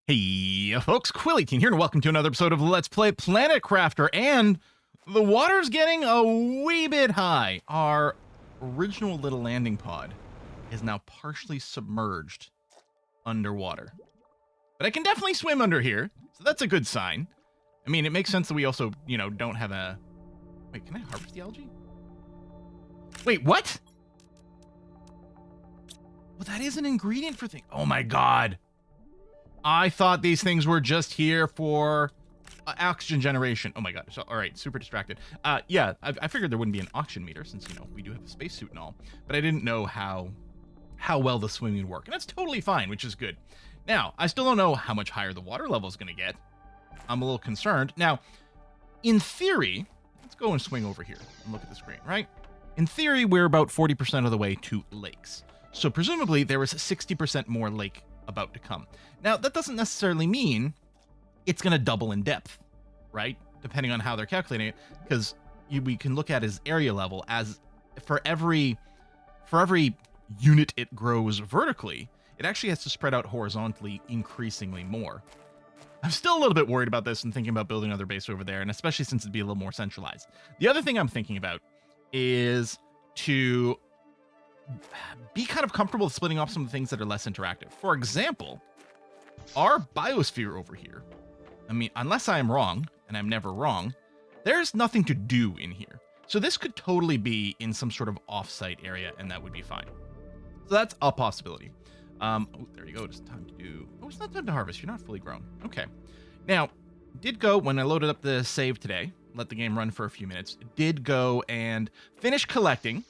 Hey, folks, Quilly18 here, and welcome to another episode of Let's Play Planet Crafter. And the water's getting a wee bit high. Our original little landing pod is now partially submerged underwater. But I can definitely swim under here, so that's a good sign. I mean, it makes sense that we also, don't have a... Wait, can I harvest the algae? Wait, what? Well, that is an ingredient for things. Oh my god. I thought these things were just here for oxygen generation. Oh my god. So, all right, super distracted. Yeah, I figured there wouldn't be an oxygen meter since, we do have a spacesuit and all. But I didn't know how well the swimming would work. And that's totally fine, which is good. Now, I still don't know how much higher the water level is going to get. I'm a little concerned. Now, in theory, let's go and swing over here and look at the screen, right? In theory, we're about 40% of the way to lakes. So presumably, there is 60% more lake about to come. Now, that doesn't necessarily mean it's going to double in depth, right? Depending on how they're calculating it, because we can look at it as area level as for every unit it grows vertically, it actually has to spread out horizontally increasingly more. I'm still a little bit worried about this and thinking about building another base over there, and especially since it'd be a little more centralized. The other thing I'm thinking about is to be kind of comfortable with splitting off some of the things that are less interactive. For example, our biosphere over here, I mean, unless I am wrong, and I'm never wrong, there's nothing to do in here. So this could totally be in some sort of off-site area, and that would be fine. So that's a possibility. Oh, there you go. It's time to do... Oh, it's not time to harvest. You're not fully grown. Okay. Now, did go, when I loaded up the save today, let the game run for a few minutes, did go and finish collecting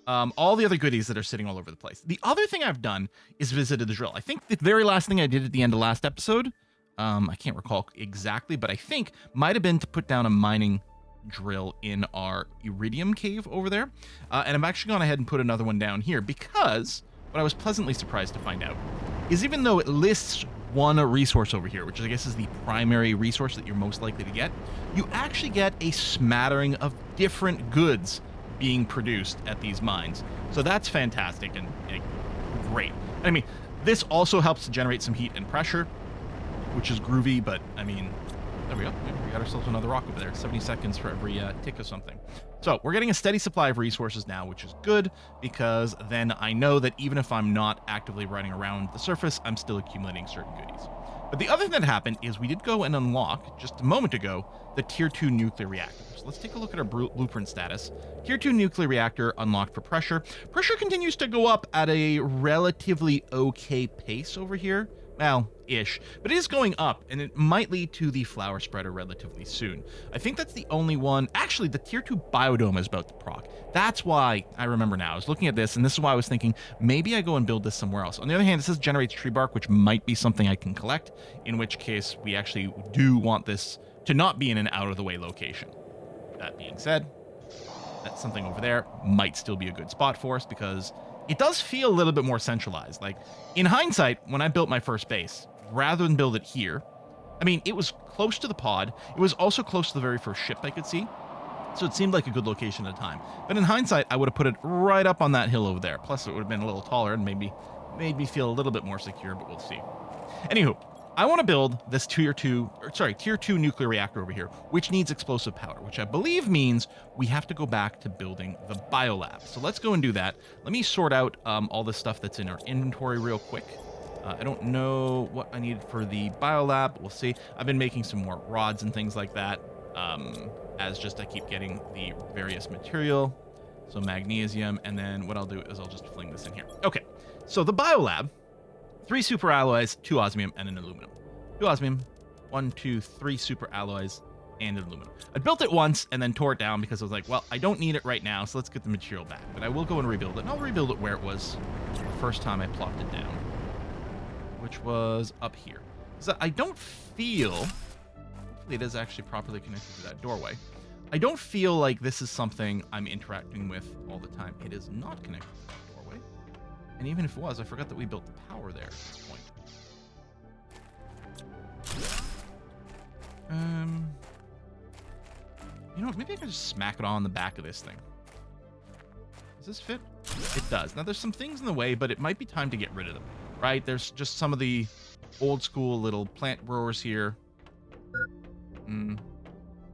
all the other goodies that are sitting all over the place. The other thing I've done is visited the drill. I think the very last thing I did at the end of last episode, I can't recall exactly, but I think might have been to put down a mining drill in our iridium cave over there. And I've actually gone ahead and put another one down here because what I was pleasantly surprised to find out is even though it lists one resource over here, which I guess is the primary resource that you're most likely to get, you actually get a smattering of different goods being produced at these mines. So that's fantastic and great. I mean, this also helps to generate some heat and pressure, which is groovy, but I mean, there we go. We got ourselves another rock over there. 70 seconds for every tick of something. So we're getting a steady supply of resources now, which is good because then I know that even if I'm not actively running around the surface, I'm still accumulating certain goodies. But the other thing that happened is we did go and unlock, just a moment ago, the Tier 2 nuclear reactor. So let's take a look at our blueprint status. Tier 2 nuclear reactor unlocked for pressure. Pressure continues to go up at a relatively okay pace over here. Well, ish. But it is going up, and it might lead to the flower spreader relatively soon. I think that's the only one. Actually, the Tier 2 biodome is about to proc. That's why I remember now. I was looking at this, and this is why I was thinking, maybe I go and build this somewhere else. On the other hand, it says generates tree bark, which might be something I can collect, in which case we actually do want this to not be in an out-of-the-way location. That being said, that's something over there might still be a good spot for us because it does feel a little bit more centralized. Like, in hindsight, when I built my first base, rather than build it here, I mean, it was close to the pod. It was also close to the very first ship I could see. So it seemed like a good location at the time. But in hindsight, I would have put it right up on that hill over there. Plus, it would have been a little taller and maybe made me feel a little bit more secure, but we'll see. Anywho, I want to build this Tier 2 nuclear reactor over here, which needs explosive powder, which I believe means we have to go back to building the biolab. So let's go and do that. Let me sort out all the stuff that's in our inventory real quick. I don't know what I needed for the biolab. We'll see. I've been making some more rods and things like that as just I keep getting the various material. So magnesium, and then what I'll do is I'll just fling this in here. Okay, so the biolab. 3 super alloys, 2 osmium, and an aluminum. 2 osmium, 1, 2, 3 super alloys, and an aluminum. I built it once and then tore it down because I was like, well, I don't need it right now, so let's get the material back. But I will go and rebuild it, and I'll rebuild it where it was the first time I plopped it down, which was up here. So I don't feel, hopefully it is actually properly connected to that doorway. I don't feel like this is something I'm interacting with all the time. It is not connected to that doorway. And even if it was, I forgot that we built the power there at this point. You know what? Maybe I can just smack it on the back of this thing. Does this fit? It does. Now, there's some things in the way, but it might be time to get rid of them, right? There's just some of the old school little plant growers here.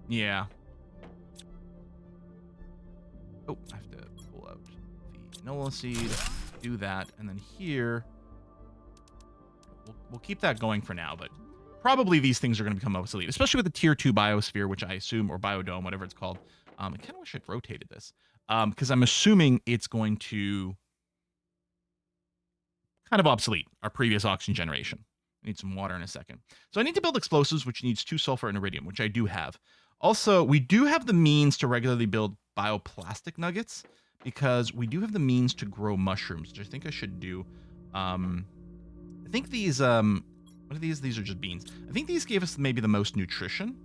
Yeah. Oh, I have to pull out the Nola seed, do that, and then here, we'll keep that going for now, but probably these things are going to become obsolete, especially with the tier 2 biosphere, which I assume, or biodome, whatever it's called. I kind of wish I'd rotated this, because I'm assuming it's going to kind of obsolete our previous oxygen generation. I need some water in a second. So I need to build explosives, which needs 2 sulfur and iridium, which I do have. Also, we do have the means to regularly build bioplastic nuggets, because we do have the means to grow mushrooms, which I think I should do. I think these, what are these? These are just beans. I think these gave us maybe the most nutrition,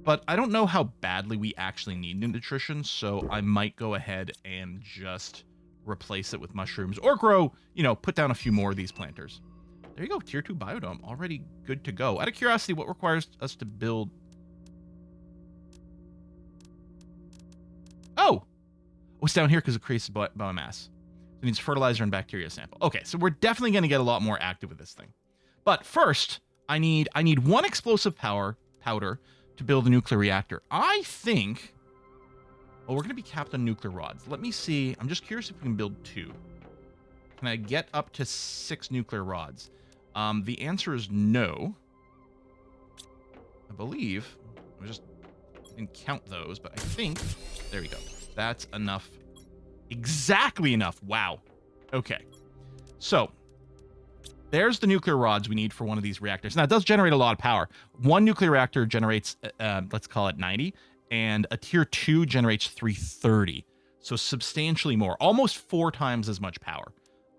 but I don't know how badly we actually need nutrition, so I might go ahead and just replace it with mushrooms, or grow, put down a few more of these planters. There you go, tier 2 biodome, already good to go. Out of curiosity, what requires us to build? Oh, it's down here because it creates biomass. It needs fertilizer and bacteria sample. Okay, so we're definitely going to get a lot more active with this thing. But first, I need 1 explosive powder to build a nuclear reactor. I think, well, we're going to be capped on nuclear rods. Let me see. I'm just curious if we can build 2. Can I get up to 6 nuclear rods? The answer is no. I believe. I just didn't count those, but I think, there we go. That's enough. Exactly enough. Wow. Okay. So there's the nuclear rods we need for one of these reactors. Now, it does generate a lot of power. 1 nuclear reactor generates, let's call it 90, and a tier 2 generates 330. So substantially more, almost 4 times as much power.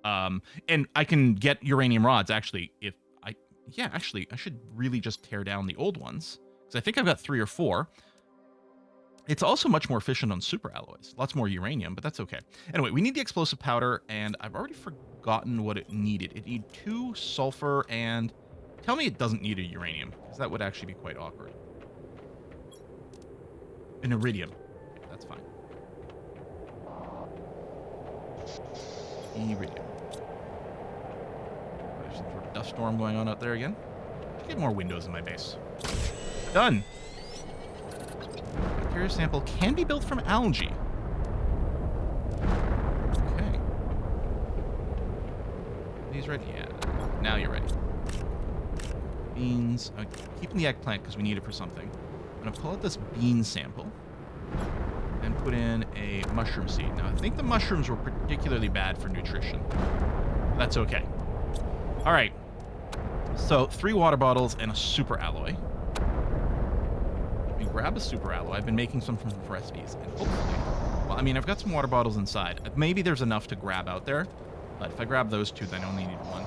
And I can get uranium rods, actually, I should really just tear down the old ones, because I think I've got 3 or 4. It's also much more efficient on super alloys. Lots more uranium, but that's okay. Anyway, we need the explosive powder, and I've already forgotten what it needed. It needed 2 sulfur, and tell me it doesn't need a uranium, because that would actually be quite awkward. An iridium. Okay, that's fine. Iridium. There's some sort of dust storm going on out there again. Let's get more windows in my base. Done. Bacteria sample can be built from algae. Okay. Are these ready? Yeah. Now you're ready. Beans. I'm keeping the eggplant because we need it for something. I'm going to pull out this bean sample and put in a mushroom seed. Now, I think the mushrooms were particularly bad for nutrition. That's okay. All right. So 3 water bottles and a super alloy. We grab a super alloy. I've been making some from recipes, and hopefully, well, I mean, I've got some water bottles inside. Maybe there's enough to grab out there, but if I grab those 2, then I only need 1.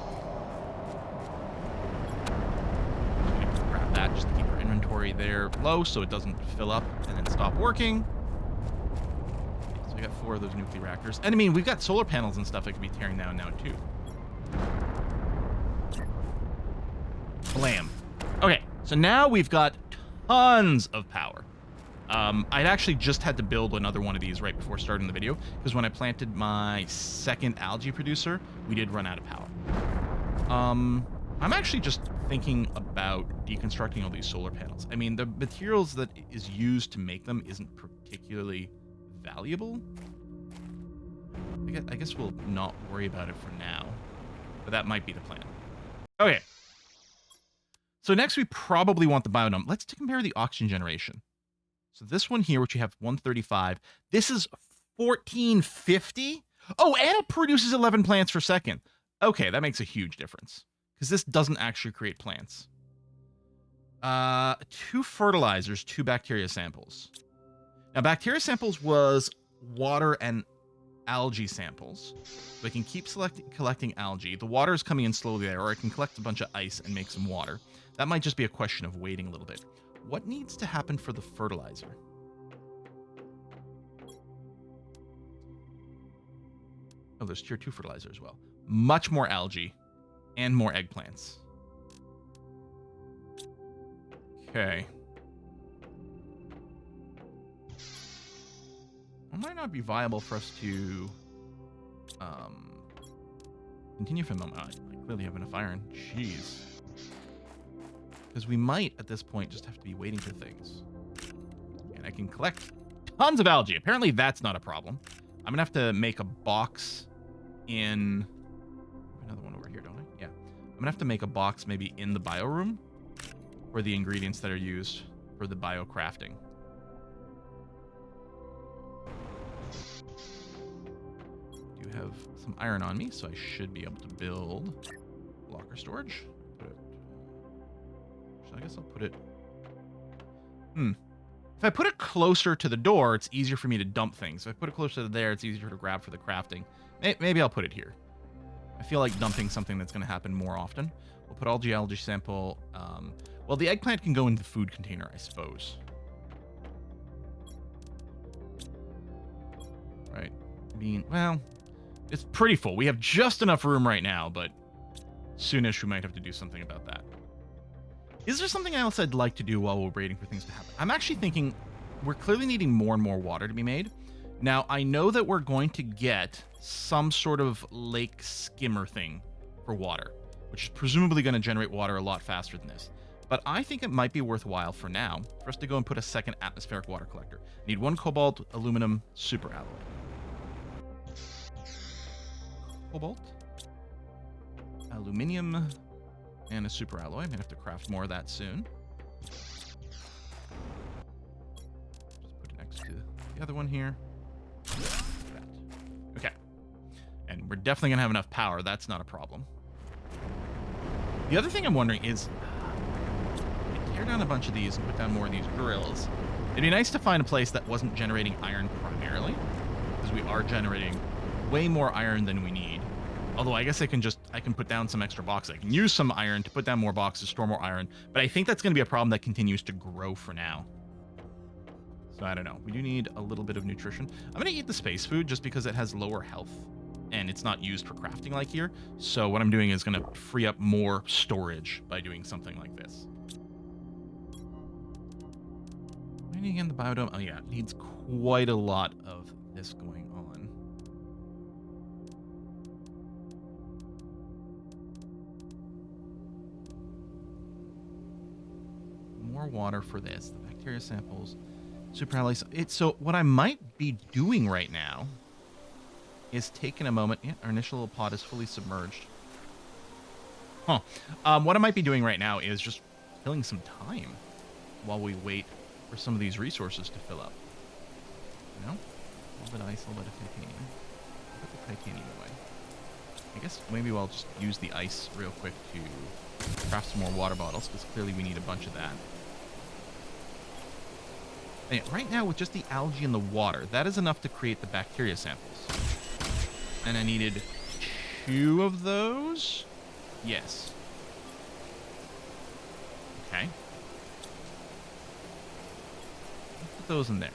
I'm gonna grab that just to keep our inventory there low so it doesn't fill up and then stop working. So we got 4 of those nuclear reactors, and I mean, we've got solar panels and stuff I could be tearing down now too. Blam. Okay, so now we've got tons of power. I'd actually just had to build another one of these right before starting the video, because when I planted my second algae producer, we did run out of power. I'm actually just thinking about deconstructing all these solar panels. I mean, the materials that is used to make them isn't particularly valuable. I guess we'll not worry about it for now, but that might be the plan. Okay. So next we probably want the biodome. Let's compare the oxygen generation. So this one here, which you have 135, this is 1450. Oh, and it produces 11 plants per second. Okay, that makes a huge difference, because this doesn't actually create plants. 2 fertilizers, 2 bacteria samples. Now, bacteria samples was water and algae samples. So I can keep collecting algae. The water is coming in slowly there, or I can collect a bunch of ice and make some water. That might just be a question of waiting a little bit. What needs to happen for the fertilizer? Oh, there's tier 2 fertilizer as well. Much more algae and more eggplants. Okay. It might not be viable for us to continue for the moment. I clearly have enough iron. Jeez. Because we might, at this point, just have to be waiting for things. And I can collect tons of algae. Apparently, that's not a problem. I'm going to have to make a box in... Another one over here, don't I? Yeah. I'm going to have to make a box maybe in the bio room for the ingredients that are used for the bio crafting. I do have some iron on me, so I should be able to build locker storage. So I guess I'll put it... If I put it closer to the door, it's easier for me to dump things. If I put it closer to there, it's easier to grab for the crafting. Maybe I'll put it here. I feel like dumping something that's going to happen more often. We'll put algae sample. Well, the eggplant can go into the food container, I suppose. Right. Well, it's pretty full. We have just enough room right now, but soonish we might have to do something about that. Is there something else I'd like to do while we're waiting for things to happen? I'm actually thinking we're clearly needing more and more water to be made. Now, I know that we're going to get some sort of lake skimmer thing for water, which is presumably going to generate water a lot faster than this. But I think it might be worthwhile for now for us to go and put a second atmospheric water collector. Need 1 cobalt, aluminum, super alloy. Cobalt, aluminium, and a super alloy. I'm going to have to craft more of that soon. Just put it next to the other one here. Okay. And we're definitely going to have enough power. That's not a problem. The other thing I'm wondering is, I tear down a bunch of these and put down more of these drills. It'd be nice to find a place that wasn't generating iron primarily, because we are generating way more iron than we need. Although I guess I can put down some extra boxes. I can use some iron to put down more boxes, store more iron. But I think that's going to be a problem that continues to grow for now. So I don't know. We do need a little bit of nutrition. I'm going to eat the space food just because it has lower health. And it's not used for crafting like here. So what I'm doing is going to free up more storage by doing something like this. Mining again the biodome. Oh yeah, it needs quite a lot of this going on. More water for this. The bacteria samples, super alloys. So what I might be doing right now is taking a moment. Yeah, our initial little pod is fully submerged. Huh. What I might be doing right now is just killing some time while we wait for some of these resources to fill up. You know? A little bit of ice, a little bit of titanium. Put the titanium away. I guess maybe I'll just use the ice real quick to craft some more water bottles, because clearly we need a bunch of that. And right now, with just the algae in the water, that is enough to create the bacteria samples. And I needed 2 of those? Yes. Okay. Put those in there.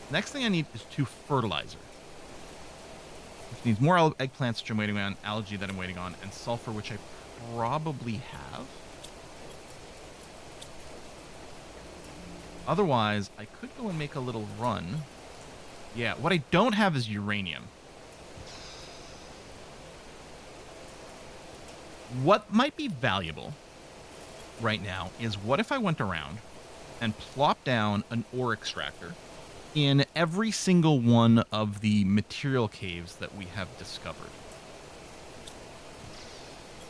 Next thing I need is 2 fertilizer. Which needs more eggplants, which I'm waiting on, algae that I'm waiting on, and sulfur, which I probably have. Otherwise, I could go and make a little run. Yeah, what I don't have is uranium. What might be valuable right now is what if I went around and plopped down an ore extractor in every single one of the material caves that we have discovered.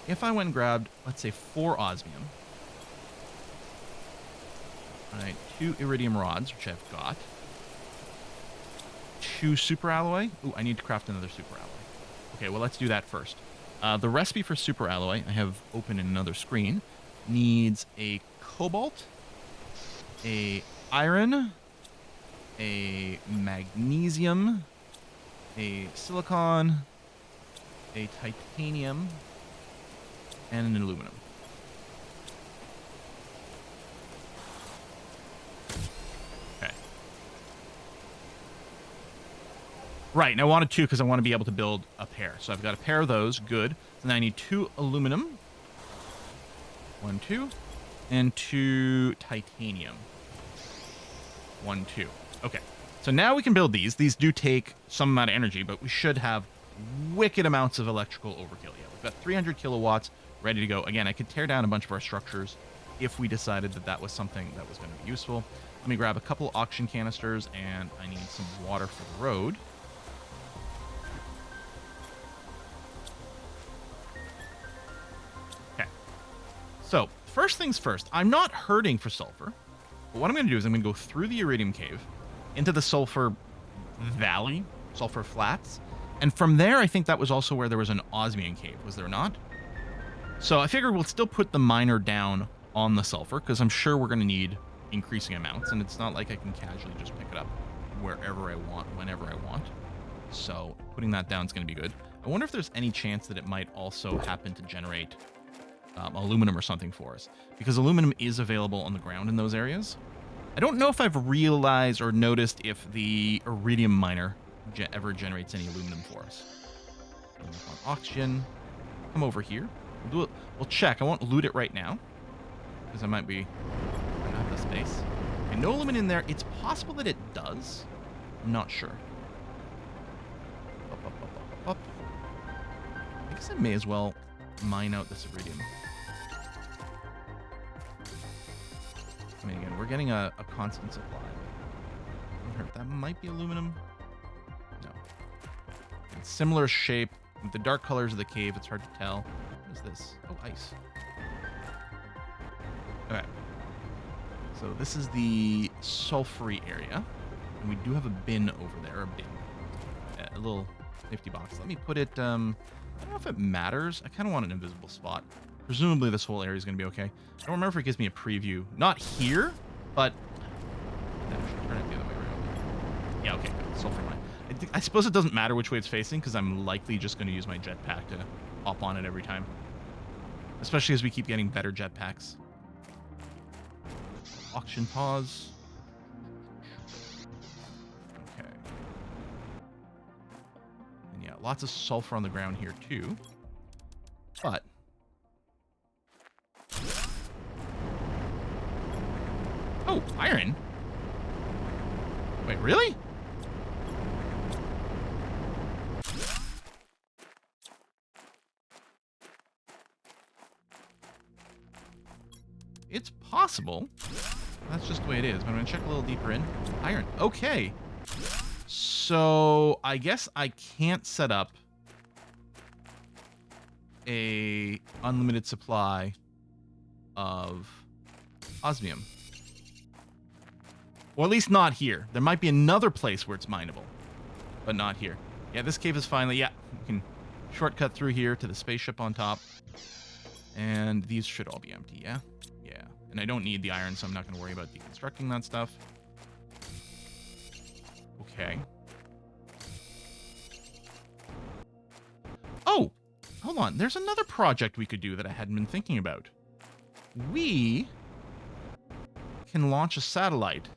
If I went and grabbed, let's say, 4 osmium, right, 2 iridium rods, which I've got, 2 super alloy. Ooh, I need to craft another super alloy. Okay, well, let's do that first. The recipe for super alloy, I have open in another screen, needs a cobalt, a iron, a magnesium, a silicon, a titanium, and an aluminum. Okay. Right, and I wanted 2 because I want to be able to build a pair. So I've got a pair of those, good. So now I need 2 aluminum. 1, 2. And 2 titanium. 1, 2. Okay, so now we can build these. These do take some amount of energy, but we should have wicked amounts of electrical overkill. Yeah, we've got 300 kilowatts ready to go. Again, I could tear down a bunch of our structures if we decided that that was something that was going to be useful. Let me grab a couple oxygen canisters, and I need some water for the road. Okay. So, first things first, I'm not hurting for sulfur. But what I'm going to do is I'm going to go through the iridium cave into the sulfur valley, sulfur flats. And from there, I think that was also where there was an osmium cave, was there not? So I figured we'll still put the miner down on the sulfur, because I'm sure we're going to need increasing amounts, and it's not like I can casually just pick it up wherever I want, whenever I want. So putting that down is going to be good. I wonder if there's any chance that it might also happen to generate aluminum or something for us, because aluminum is available on the ground in those areas. I don't know if I've realized or noticed if the iridium miner ever generates any aluminum for us. On oxygen, come over here. We'll do it. We'll check. I won't loot it right now, because I might be running out of space. Okay, no aluminum in there. It's possible that it does. I'm not sure. Up, up, up, up, up. I guess I may as well mine out this iridium. I mean, again, we're getting a constant supply. That might be aluminum. No. It's similar shape. With the dark colors of the cave, it's hard to tell. What is this? Oh, ice. Okay. So this is the sulfury area. And we do have a bin over there. A bin. A little safety box. Let me put it... I don't know if it matters. I kind of want an invisible spot. Presumably this whole area is going to be okay. I don't remember if it gives me a preview. Not here, but... turn it the other way around. Yeah, okay. Sulfur mine. I suppose it doesn't matter which way it's facing, because I'm likely just going to use my jetpack to hop on it every time. Especially as we keep getting better jetpacks. Auction pause. Okay. And yeah, lots of sulfur on the ground here too. But... oh, iron? Wait, really? It's possible. That's just the way it is. But I'm going to check a little deeper in. Iron. Okay. So I guess I can't set up a unlimited supply of osmium. Or at least not here. There might be another place where it's mineable, but not here. Yeah, this cave is finally... yeah, we can shortcut through here to the spaceship on top. And these should all be empty, yeah? Yeah. And I don't need the iron, so I'm not going to worry about deconstructing that stuff. Okay. Oh! Hold on. There's another project we could do that I hadn't been thinking about. We can launch a satellite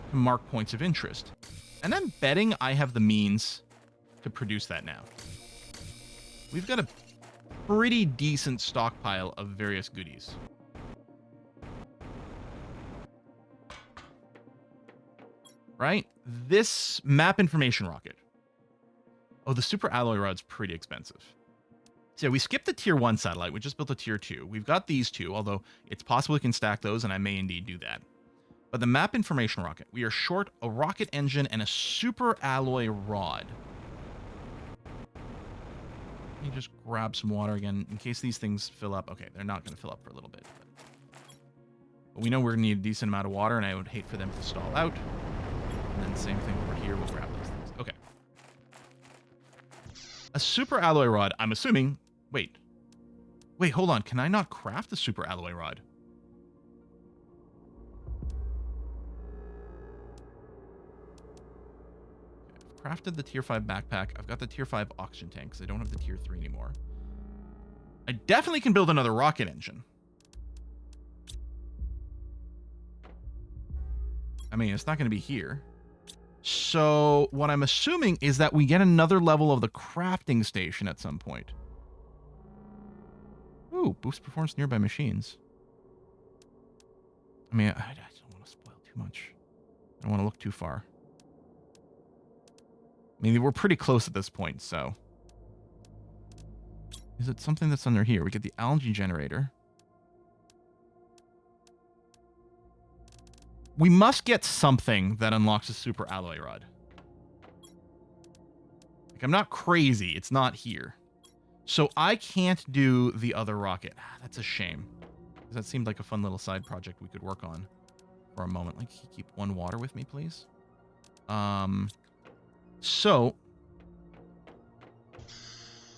to mark points of interest. And I'm betting I have the means to produce that now. We've got a pretty decent stockpile of various goodies. Right? This map information rocket. Oh, the super alloy rod's pretty expensive. So yeah, we skipped the tier 1 satellite. We just built a tier 2. We've got these two, although it's possible we can stack those, and I may indeed do that. But the map information rocket, we are short a rocket engine and a super alloy rod. Let me just grab some water again in case these things fill up. Okay, they're not going to fill up for a little bit. But we know we're going to need a decent amount of water, and I would hate for them to stall out. And then same thing over here. We'll grab those things. Okay. A super alloy rod, I'm assuming... Wait, hold on. Can I not craft the super alloy rod? I've crafted the tier 5 backpack. I've got the tier 5 oxygen tank because I don't have the tier 3 anymore. I definitely can build another rocket engine. I mean, it's not going to be here. So what I'm assuming is that we get another level of the crafting station at some point. Ooh, boost performance nearby machines. I mean, I don't want to spoil too much. I don't want to look too far. I mean, we're pretty close at this point, so. Is it something that's under here? We get the algae generator. We must get something that unlocks a super alloy rod. Like, I'm not crazy. It's not here. So I can't do the other rocket. That's a shame. That seemed like a fun little side project we could work on for a moment. Like, keep one water with me, please. So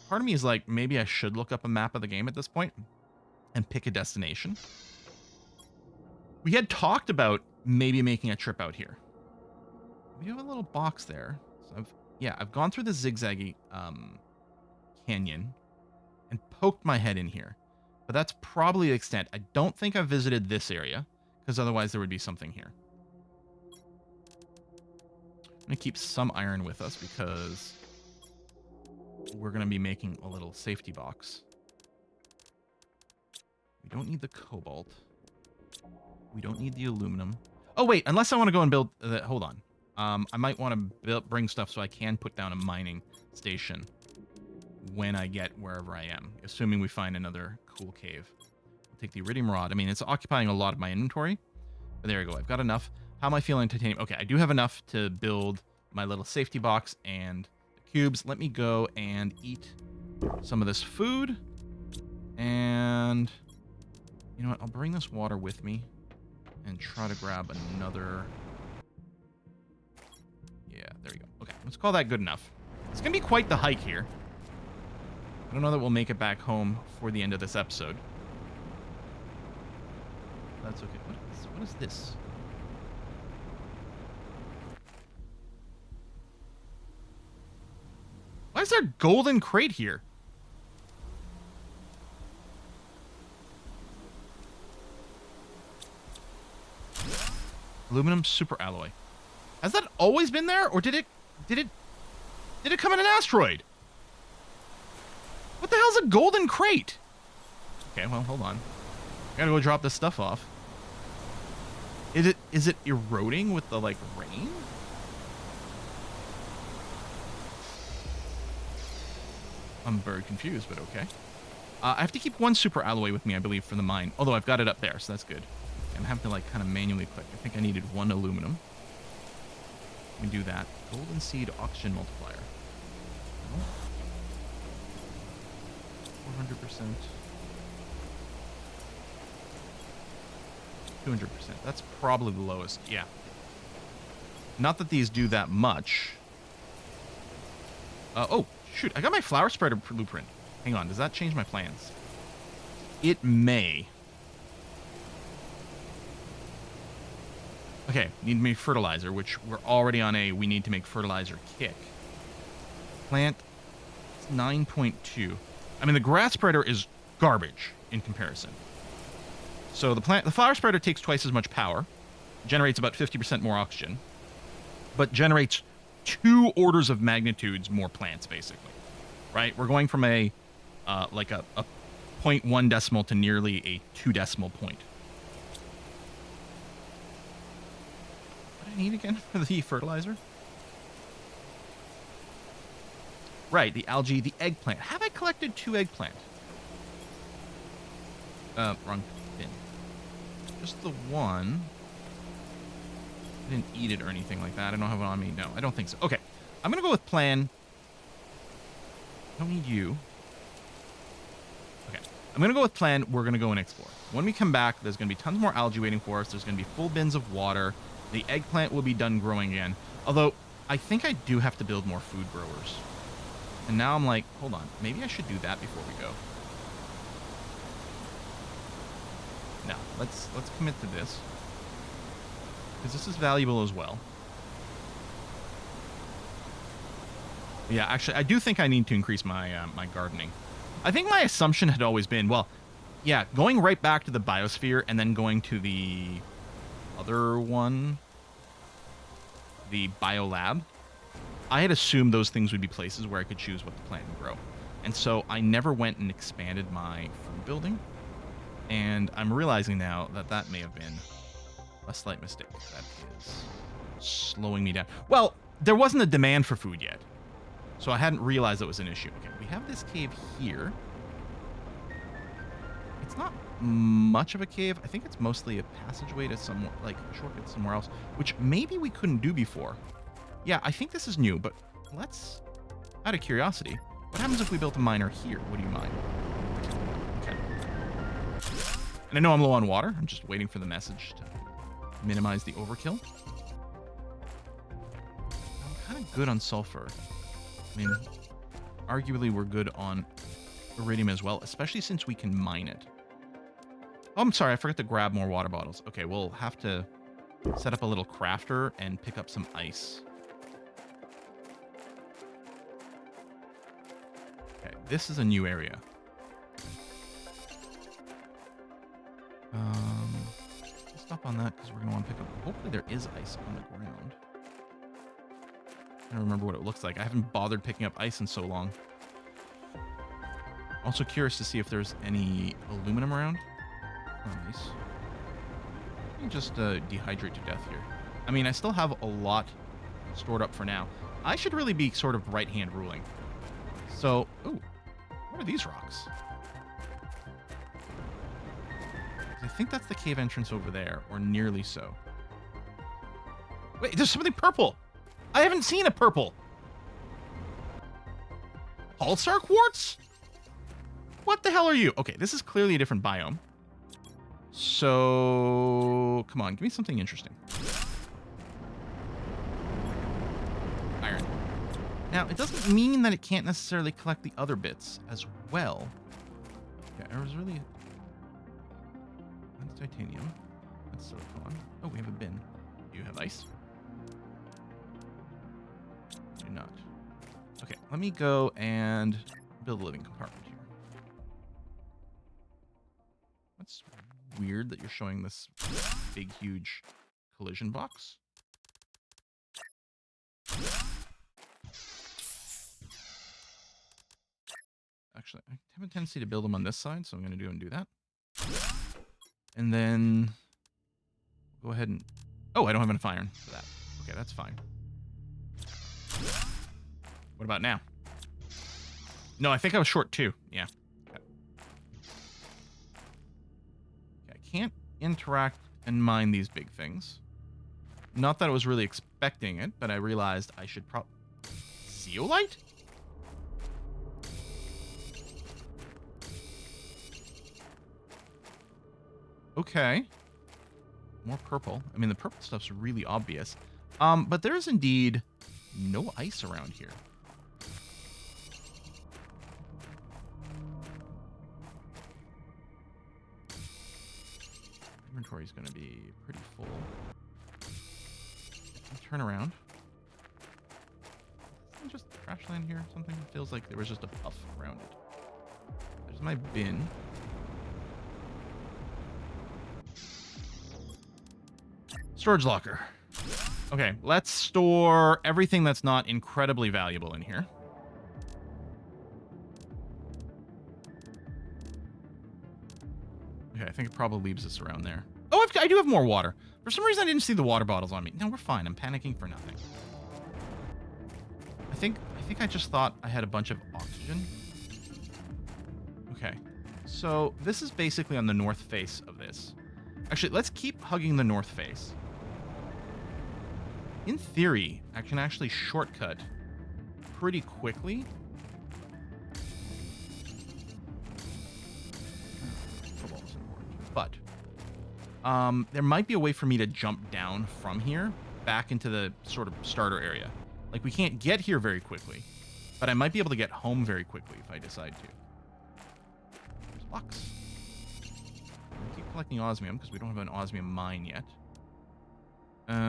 part of me is like, maybe I should look up a map of the game at this point and pick a destination. We had talked about maybe making a trip out here. We have a little box there. So I've gone through the zigzaggy canyon and poked my head in here. But that's probably the extent. I don't think I've visited this area, because otherwise there would be something here. I'm going to keep some iron with us because we're going to be making a little safety box. We don't need the cobalt. We don't need the aluminum. Oh, wait, unless I want to go and build... hold on. I might want to bring stuff so I can put down a mining station when I get wherever I am, assuming we find another cool cave. I'll take the iridium rod. I mean, it's occupying a lot of my inventory, but there you go. I've got enough. How am I feeling titanium? Okay, I do have enough to build my little safety box and the cubes. Let me go and eat some of this food. And you know what? I'll bring this water with me and try to grab another... Yeah, there we go. Okay, let's call that good enough. It's going to be quite the hike here. I don't know that we'll make it back home for the end of this episode. That's okay. What is this? Why is there a golden crate here? Aluminum super alloy. Has that always been there, or did it come in an asteroid? What the hell's a golden crate? Okay, well, hold on. I gotta go drop this stuff off. Is it eroding with the, like, rain? I'm very confused, but okay. I have to keep one super alloy with me, I believe, for the mine. Although I've got it up there, so that's good. I'm having to, like, kind of manually click. I think I needed one aluminum. Let me do that. Golden seed oxygen multiplier. No. 400%. 200%. That's probably the lowest. Yeah. Not that these do that much. Oh, shoot. I got my flower spreader blueprint. Hang on. Does that change my plans? It may. Okay. Need to make fertilizer, which we're already on a we need to make fertilizer kick. Plant 9.2. I mean, the grass spreader is garbage in comparison. So the flower spreader takes twice as much power, generates about 50% more oxygen, but generates 2 orders of magnitudes more plants, basically. Right? We're going from a 0.1 decimal to nearly a 2 decimal point. What do I need again for the fertilizer? Right, the algae, the eggplant. Have I collected 2 eggplant? Wrong bin. Just the one. I didn't eat it or anything like that. I don't have it on me. No, I don't think so. Okay, I'm going to go with plan. I don't need you. Okay, I'm going to go with plan. We're going to go and explore. When we come back, there's going to be tons more algae waiting for us. There's going to be full bins of water. The eggplant will be done growing again. Although, I think I do have to build more food growers. And now I'm like, hold on, maybe I should do that before we go. No, let's commit to this. Because this is valuable as well. Yeah, actually, I do think I need to increase my my gardening. I think my assumption had always been, well, yeah, going right back to the biosphere and then going to the other one, the biolab. I had assumed those things would be places where I could choose what to plant and grow. And so I never went and expanded my food building. And I'm realizing now that that may have been a slight mistake. That is slowing me down. Well, there wasn't a demand for food yet. So I hadn't realized that was an issue. Okay, we have this cave here. It's not much of a cave. I think it's mostly a passageway to somewhere, like a shortcut somewhere else, which maybe we couldn't do before. Yeah, I think this is new, but let's, out of curiosity, what happens if we built a miner here? Would you mind? Okay. And I know I'm low on water. I'm just waiting for the message to minimize the overkill. I'm kind of good on sulfur. I mean, arguably we're good on iridium as well, especially since we can mine it. Oh, I'm sorry, I forgot to grab more water bottles. Okay, we'll have to set up a little crafter and pick up some ice. Okay, this is a new area. Let's stop on that because we're gonna want to pick up. Hopefully there is ice on the ground. I don't remember what it looks like. I haven't bothered picking up ice in so long. Also curious to see if there's any aluminum around. Oh, nice. You just dehydrate to death here. I mean, I still have a lot stored up for now. I should really be sort of right-hand ruling. So, ooh, what are these rocks? I think that's the cave entrance over there, or nearly so. Wait, there's something purple! I haven't seen a purple! Pulsar quartz? What the hell are you? Okay, this is clearly a different biome. So, come on, give me something interesting. Iron. Now, it doesn't mean that it can't necessarily collect the other bits as well. Okay, I was really... That's titanium. That's silicon. Oh, we have a bin. Do you have ice? Do not. Okay, let me go and build a living compartment here. That's weird that you're showing this big, huge collision box. Actually, I have a tendency to build them on this side, so I'm going to do that. And then go ahead and... Oh, I don't have enough iron for that. Okay, that's fine. What about now? No, I think I was short too. Yeah. Okay. I can't interact and mine these big things. Not that I was really expecting it, but I realized I should probably... Zeolite? Okay. More purple. I mean, the purple stuff's really obvious. But there is indeed no ice around here. Inventory is going to be pretty full. Turn around. Just trash land here or something? It feels like there was just a puff around it. There's my bin. Storage locker. Okay, let's store everything that's not incredibly valuable in here. Okay, I think it probably leaves us around there. Oh, I do have more water. For some reason, I didn't see the water bottles on me. No, we're fine. I'm panicking for nothing. I think I just thought I had a bunch of oxygen. Okay, so this is basically on the north face of this. Actually, let's keep hugging the north face. In theory, I can actually shortcut pretty quickly. But there might be a way for me to jump down from here back into the sort of starter area. Like, we can't get here very quickly, but I might be able to get home very quickly if I decide to. There's Lux. I'll keep collecting osmium because we don't have an osmium mine yet. Okay,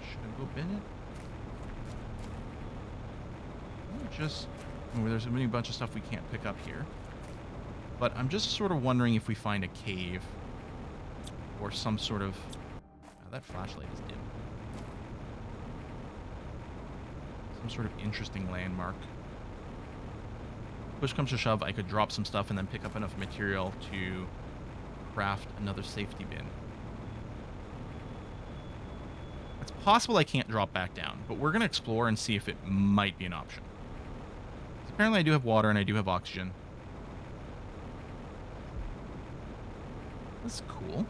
should I go bin it? Just... Oh, there's a bunch of stuff we can't pick up here. But I'm just sort of wondering if we find a cave or some sort of... Oh, that flashlight is dim. Some sort of interesting landmark. Push comes to shove, I could drop some stuff and then pick up enough material to craft another safety bin. It's possible I can't drop back down, but we're going to explore and see if it might be an option. apparently I do have water and I do have oxygen. That's cool.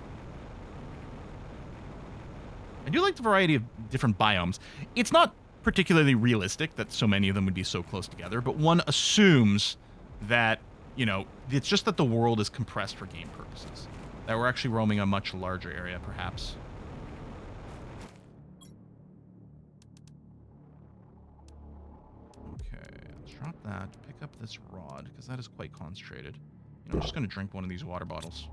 I do like the variety of different biomes. It's not particularly realistic that so many of them would be so close together, but one assumes that, you know, it's just that the world is compressed for game purposes. That we're actually roaming a much larger area, perhaps. Okay, let's drop that. Pick up this rod, because that is quite concentrated. You know, I'm just going to drink one of these water bottles.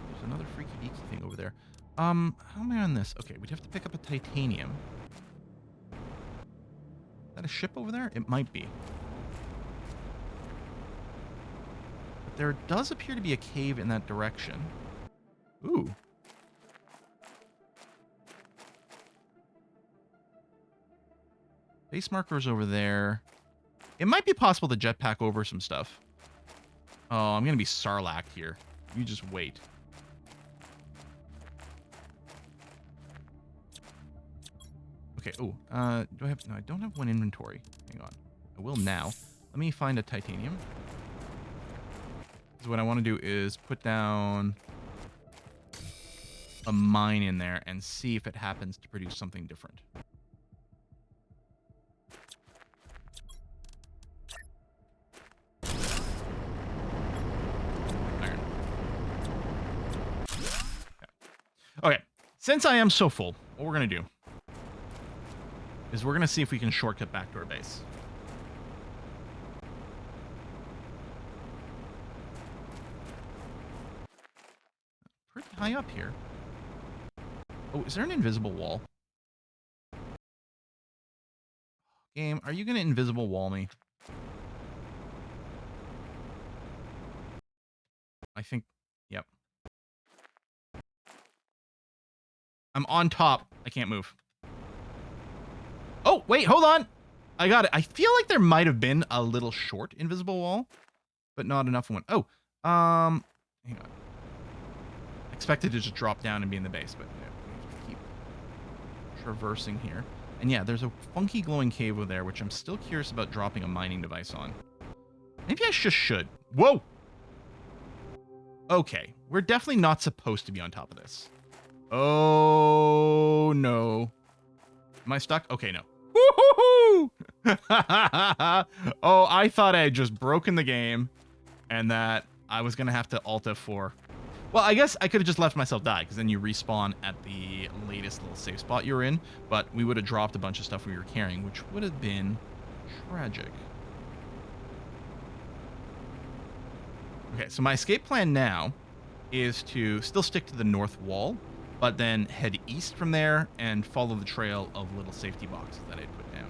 There's another freaky deaky thing over there. How am I on this? Okay, we'd have to pick up a titanium. Is that a ship over there? It might be. But there does appear to be a cave in that direction. Ooh. Base marker's over there. It might be possible to jetpack over some stuff. Oh, I'm going to be sarlacked here. You just wait. Okay, oh, do I have... No, I don't have one inventory. Hang on. I will now. Let me find a titanium. So what I want to do is put down a mine in there and see if it happens to produce something different. Iron. Okay. Since I am so full, what we're going to do is we're going to see if we can shortcut back to our base. Pretty high up here. Oh, is there an invisible wall? Game, are you going to invisible wall me? I think, yep. I'm on top. I can't move. Oh, wait, hold on. I got it. I feel like there might have been a little short invisible wall, but not enough one. Oh, hang on. Expected to just drop down and be in the base, but no, we have to keep traversing here. And yeah, there's a funky glowing cave over there, which I'm still curious about dropping a mining device on. Maybe I just should. Whoa! Okay, we're definitely not supposed to be on top of this. Oh, no. Am I stuck? Okay, no. Woo-hoo-hoo! Oh, I thought I had just broken the game and that I was going to have to Alt F4. Well, I guess I could have just left myself die, because then you respawn at the latest little safe spot you were in, but we would have dropped a bunch of stuff we were carrying, which would have been tragic. Okay, so my escape plan now is to still stick to the north wall, but then head east from there and follow the trail of little safety boxes that I'd put down.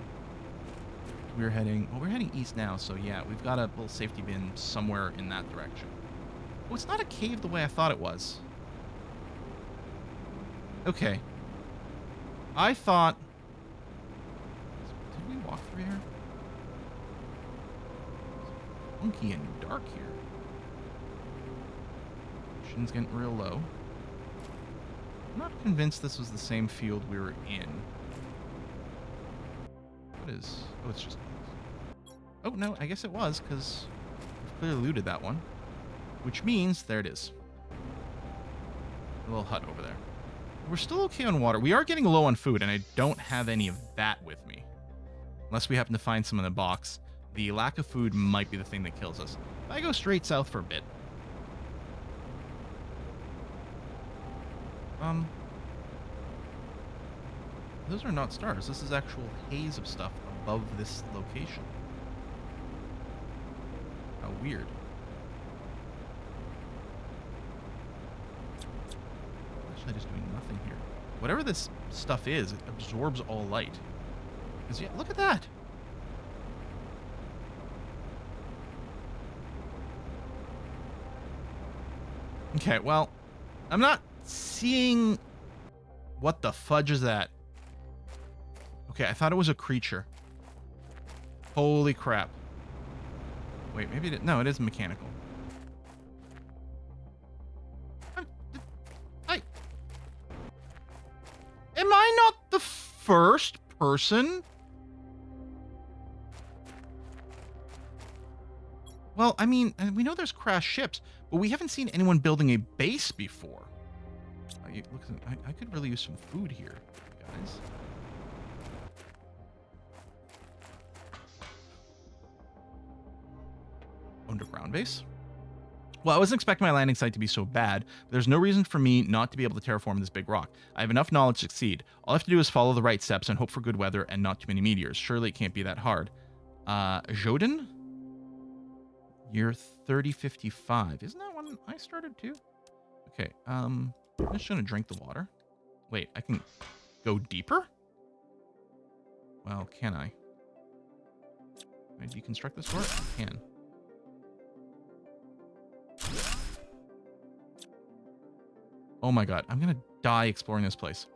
We're heading east now, so yeah, we've got a little safety bin somewhere in that direction. Oh, it's not a cave the way I thought it was. Okay. I thought... Did we walk through here? It's funky and dark here. Vision's getting real low. I'm not convinced this was the same field we were in. What is... Oh, it's just... Oh, no, I guess it was, because we've clearly looted that one. Which means, there it is. A little hut over there. We're still okay on water. We are getting low on food, and I don't have any of that with me. Unless we happen to find some in the box. The lack of food might be the thing that kills us. If I go straight south for a bit. Those are not stars. This is actual haze of stuff above this location. How weird. Actually just doing nothing here. Whatever this stuff is, it absorbs all light. Because yeah, look at that. Okay, well, I'm not seeing... What the fudge is that? Okay, I thought it was a creature. Holy crap. Wait, maybe it... No, it is mechanical. Am I not the first person? Well, I mean, we know there's crashed ships, but we haven't seen anyone building a base before. Look, I could really use some food here, guys. Underground base. Well, I wasn't expecting my landing site to be so bad, but there's no reason for me not to be able to terraform this big rock. I have enough knowledge to succeed. All I have to do is follow the right steps and hope for good weather and not too many meteors. Surely it can't be that hard. Joden? Year 3055. Isn't that when I started too? Okay, I'm just gonna drink the water. Wait, I can go deeper? Well, can I? Can I deconstruct this door? I can. Oh my god, I'm gonna die exploring this place.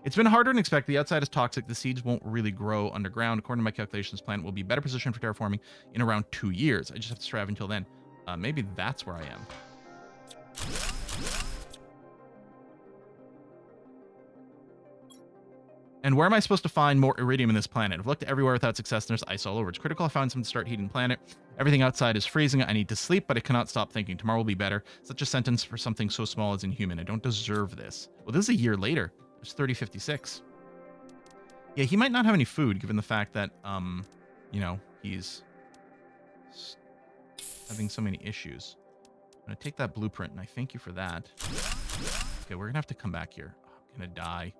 It's been harder than expected. The outside is toxic. The seeds won't really grow underground. According to my calculations, plant will be better positioned for terraforming in around 2 years. I just have to strive until then. Maybe that's where I am. And where am I supposed to find more iridium in this planet? I've looked everywhere without success, and there's ice all over. It's critical I found something to start heating the planet. Everything outside is freezing. I need to sleep, but I cannot stop thinking. Tomorrow will be better. Such a sentence for something so small as inhuman. I don't deserve this. Well, this is a year later. It's 3056. Yeah, he might not have any food, given the fact that, you know, he's having so many issues. I'm going to take that blueprint, and I thank you for that. Okay, we're going to have to come back here. Oh, I'm going to die.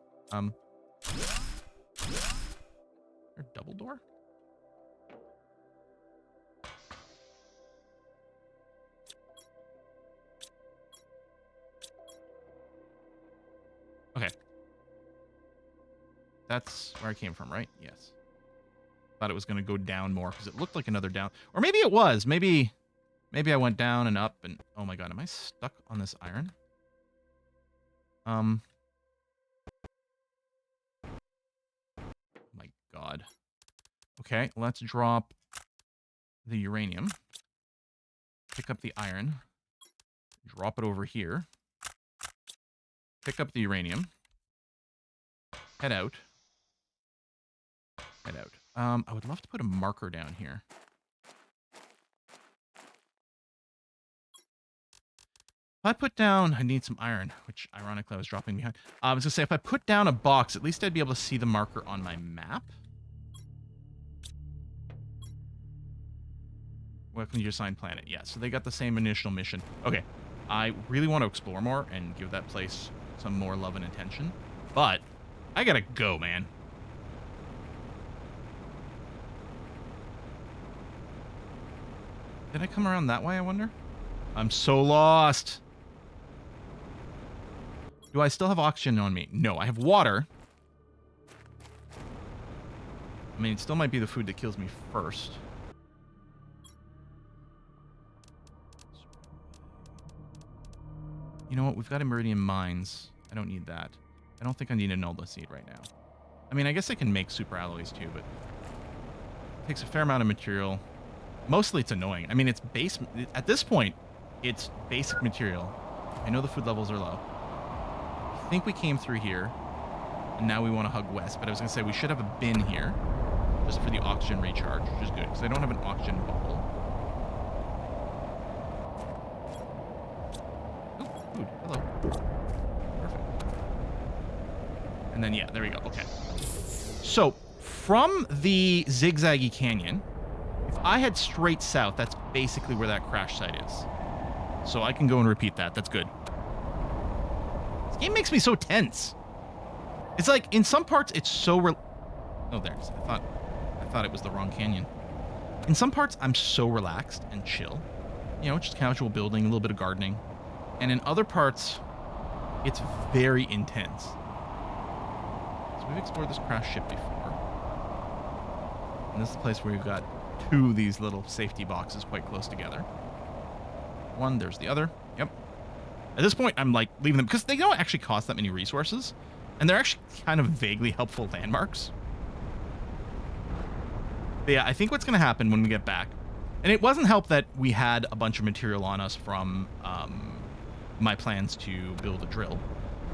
Or double door? Okay. That's where I came from, right? Yes. Thought it was going to go down more because it looked like another down. Or maybe it was. Maybe I went down and up and... Oh my god, am I stuck on this iron? My god. Okay, let's drop the uranium. Pick up the iron. Drop it over here. Pick up the uranium. Head out. Head out. I would love to put a marker down here. If I put down... I need some iron, which ironically I was dropping behind. I was going to say, if I put down a box, at least I'd be able to see the marker on my map. Welcome to your assigned planet. Yeah, so they got the same initial mission. Okay, I really want to explore more and give that place some more love and attention. But I gotta go, man. Did I come around that way, I wonder? I'm so lost. Do I still have oxygen on me? No, I have water. I mean, it still might be the food that kills me first. You know what? We've got iridium mines. I don't need that. I don't think I need a Nulda seed right now. I mean, I guess I can make super alloys too, but it takes a fair amount of material. Mostly it's annoying. I mean, it's base... At this point, it's basic material. I know the food levels are low. I think we came through here, and now we want to hug west, but I was going to say we should have a bin here, just for the oxygen recharge, which is good, because I don't have an oxygen bubble. Oh, food. Hello. Perfect. And then, yeah, there we go. Okay. So, from the zigzaggy canyon, if I head straight south, that's basically where that crash site is. So I can go and repeat that. That's good. This game makes me so tense. It's like, in some parts, it's so... Oh, there it is. I thought it was the wrong canyon. In some parts, I'm so relaxed and chill. You know, just casual building, a little bit of gardening. And in other parts, it's very intense. So we've explored this crash ship before. And this is the place where we've got two of these little safety boxes quite close together. One, there's the other. Yep. At this point, I'm like leaving them because they don't actually cost that many resources. And they're actually kind of vaguely helpful landmarks. But yeah, I think what's going to happen when we get back, and it wasn't help that we had a bunch of material on us from my plans to build a drill.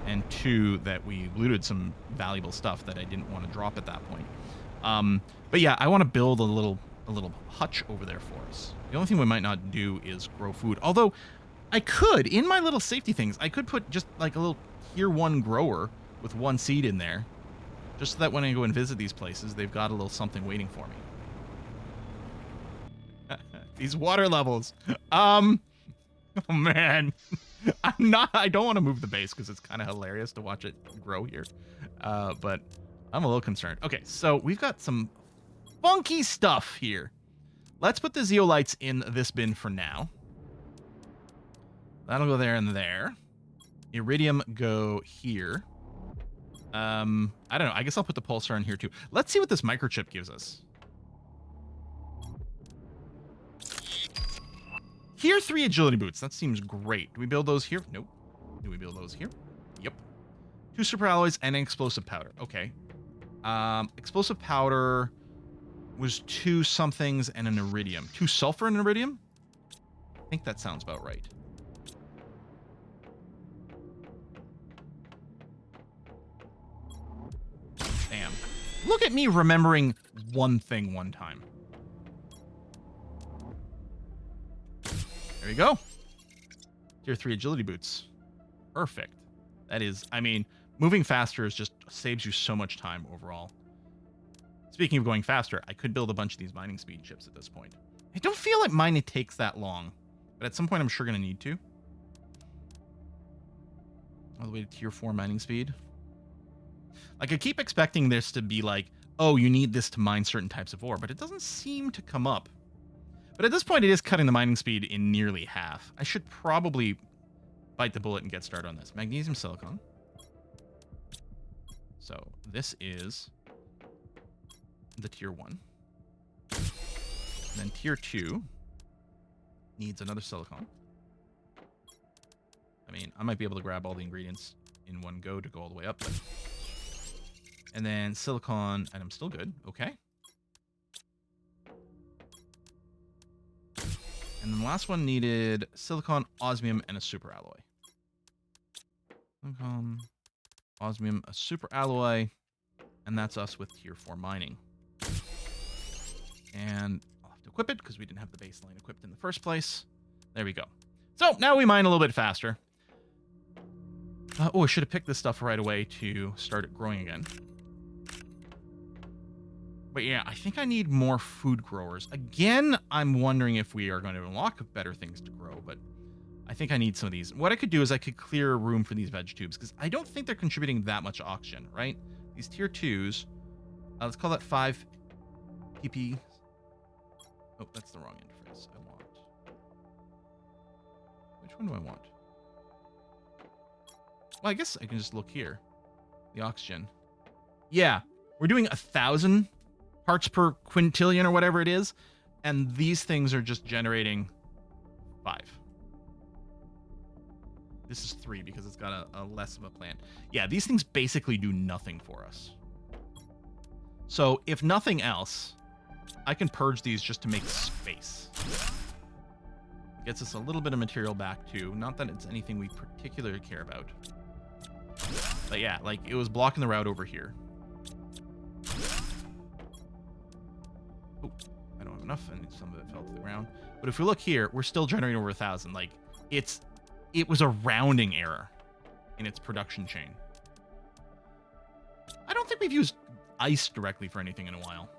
and 2, that we looted some valuable stuff that I didn't want to drop at that point. But yeah, I want to build a little hutch over there for us. The only thing we might not do is grow food. Although I could, in my little safety things, I could put just like a little tier 1 grower with 1 seed in there. Just so that when I go and visit these places, they've got a little something waiting for me. These water levels. Oh man. I don't want to move the base because it's kind of hilarious to watch it grow here. But I'm a little concerned. Okay, so we've got some funky stuff here. Let's put the zeolites in this bin for now. That'll go there and there. Iridium go here. I don't know. I guess I'll put the pulsar in here too. Let's see what this microchip gives us. Tier 3 agility boots. That seems great. Do we build those here? Nope. Do we build those here? Yep. 2 super alloys and an explosive powder. Okay. Explosive powder was 2 somethings and an iridium. 2 sulfur and an iridium? I think that sounds about right. Damn. Look at me remembering one thing one time. There you go. Tier 3 agility boots. Perfect. That is, I mean, moving faster just saves you so much time overall. Speaking of going faster, I could build a bunch of these mining speed chips at this point. I don't feel like mining takes that long, but at some point I'm sure going to need to. All the way to tier 4 mining speed. Like, I keep expecting this to be like, oh, you need this to mine certain types of ore, but it doesn't seem to come up. But at this point, it is cutting the mining speed in nearly half. I should probably bite the bullet and get started on this. Magnesium silicon. So this is the tier 1. And then tier 2 needs another silicon. I mean, I might be able to grab all the ingredients in one go to go all the way up. But... And then silicon item still good. Okay. And then the last one needed silicon, osmium, and a super alloy. Silicon, osmium, a super alloy, and that's us with tier 4 mining. And I'll have to equip it because we didn't have the baseline equipped in the first place. There we go. So now we mine a little bit faster. Oh, I should have picked this stuff right away to start it growing again. But yeah, I think I need more food growers. Again, I'm wondering if we are going to unlock better things to grow, but I think I need some of these. What I could do is I could clear a room for these veg tubes, because I don't think they're contributing that much oxygen, right? These tier 2s, let's call that 5 pp. Oh, that's the wrong interface. I want... Which one do I want? Well, I guess I can just look here. The oxygen. Yeah, we're doing 1,000 parts per quintillion or whatever it is, and these things are just generating 5. This is 3 because it's got a less of a plant. Yeah, these things basically do nothing for us. So if nothing else, I can purge these just to make space. Gets us a little bit of material back too. Not that it's anything we particularly care about. But yeah, like it was blocking the route over here. Oh, I don't have enough, and some of it fell to the ground. But if we look here, we're still generating over 1,000. Like it was a rounding error in its production chain. I don't think we've used ice directly for anything in a while.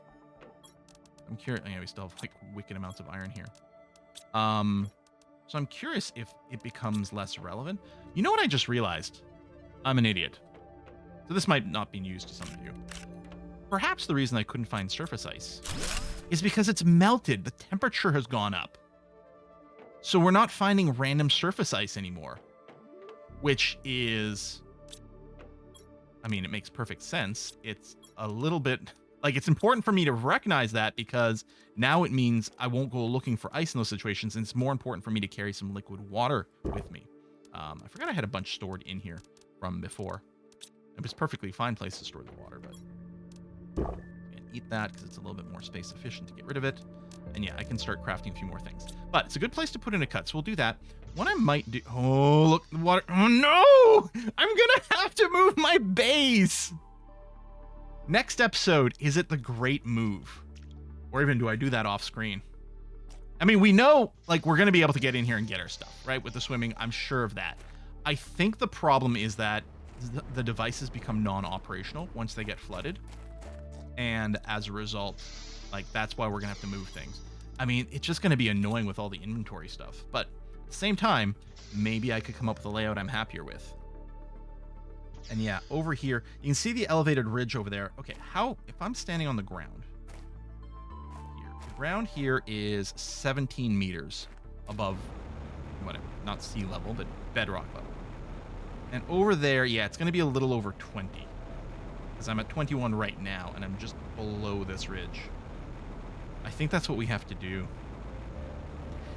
I'm curious. Yeah, we still have like wicked amounts of iron here. So I'm curious if it becomes less relevant. You know what I just realized? I'm an idiot. So this might not be news to some of you. Perhaps the reason I couldn't find surface ice is because it's melted. The temperature has gone up. So we're not finding random surface ice anymore, which is, I mean, it makes perfect sense. It's a little bit like, it's important for me to recognize that, because now it means I won't go looking for ice in those situations. And it's more important for me to carry some liquid water with me. I forgot I had a bunch stored in here from before. It was perfectly fine place to store the water, but an delete that because it's a little bit more space efficient to get rid of it. And yeah, I can start crafting a few more things. But it's a good place to put in a cut, so we'll do that. What I might do... Oh, look, the water... Oh, no! I'm gonna have to move my base! Next episode, is it the great move? Or even do I do that off screen? I mean, we know, like, we're gonna be able to get in here and get our stuff, right? With the swimming, I'm sure of that. I think the problem is that the devices become non-operational once they get flooded. And as a result, like, that's why we're gonna have to move things. I mean, it's just gonna be annoying with all the inventory stuff. But at the same time, maybe I could come up with a layout I'm happier with. And yeah, over here, you can see the elevated ridge over there. Okay, if I'm standing on the ground, here, the ground here is 17 meters above, whatever, not sea level, but bedrock level. And over there, yeah, it's going to be a little over 20. Because I'm at 21 right now, and I'm just below this ridge. I think that's what we have to do.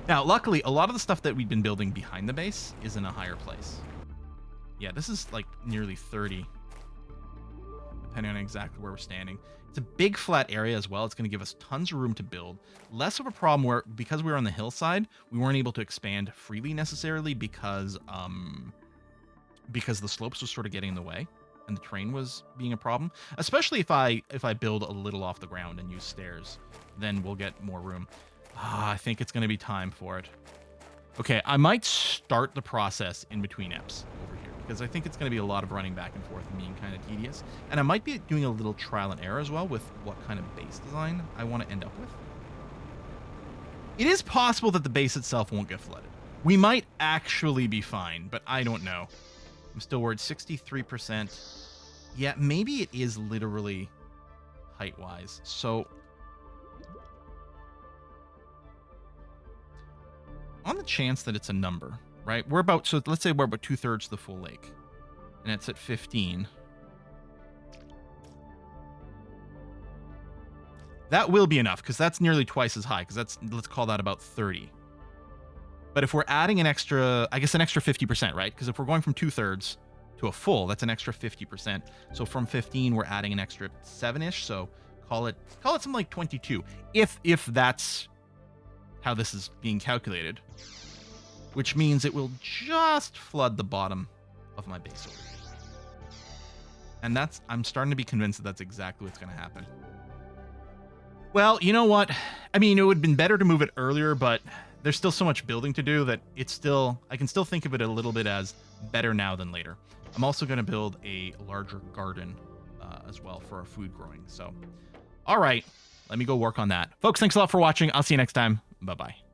Now, luckily, a lot of the stuff that we've been building behind the base is in a higher place. Yeah, this is like nearly 30, depending on exactly where we're standing. It's a big flat area as well. It's going to give us tons of room to build. Less of a problem where, because we were on the hillside, we weren't able to expand freely necessarily because the slopes were sort of getting in the way and the terrain was being a problem. Especially if I build a little off the ground and use stairs, then we'll get more room. I think it's going to be time for it. Okay, I might start the process in between eps over here because I think it's going to be a lot of running back and forth and being kind of tedious. And I might be doing a little trial and error as well with what kind of base design I want to end up with. It is possible that the base itself won't get flooded. We might actually be fine, but I don't know. I'm still worried. 63%. Yeah, maybe it is literally height-wise. So on the chance that it's a number, right? So let's say we're about 2/3 the full lake, and it's at 15. That will be enough because that's nearly twice as high. Because let's call that about 30. But if we're adding an extra, I guess an extra 50%, right? Because if we're going from 2/3 to a full, that's an extra 50%. So from 15, we're adding an extra 7-ish. So call it something like 22. If that's how this is being calculated, which means it will just flood the bottom of my base over here. And I'm starting to be convinced that that's exactly what's going to happen. Well, you know what? I mean, it would have been better to move it earlier, but there's still so much building to do that I can still think of it a little bit as better now than later. I'm also going to build a larger garden as well for our food growing. So, all right, let me go work on that. Folks, thanks a lot for watching. I'll see you next time. Bye-bye.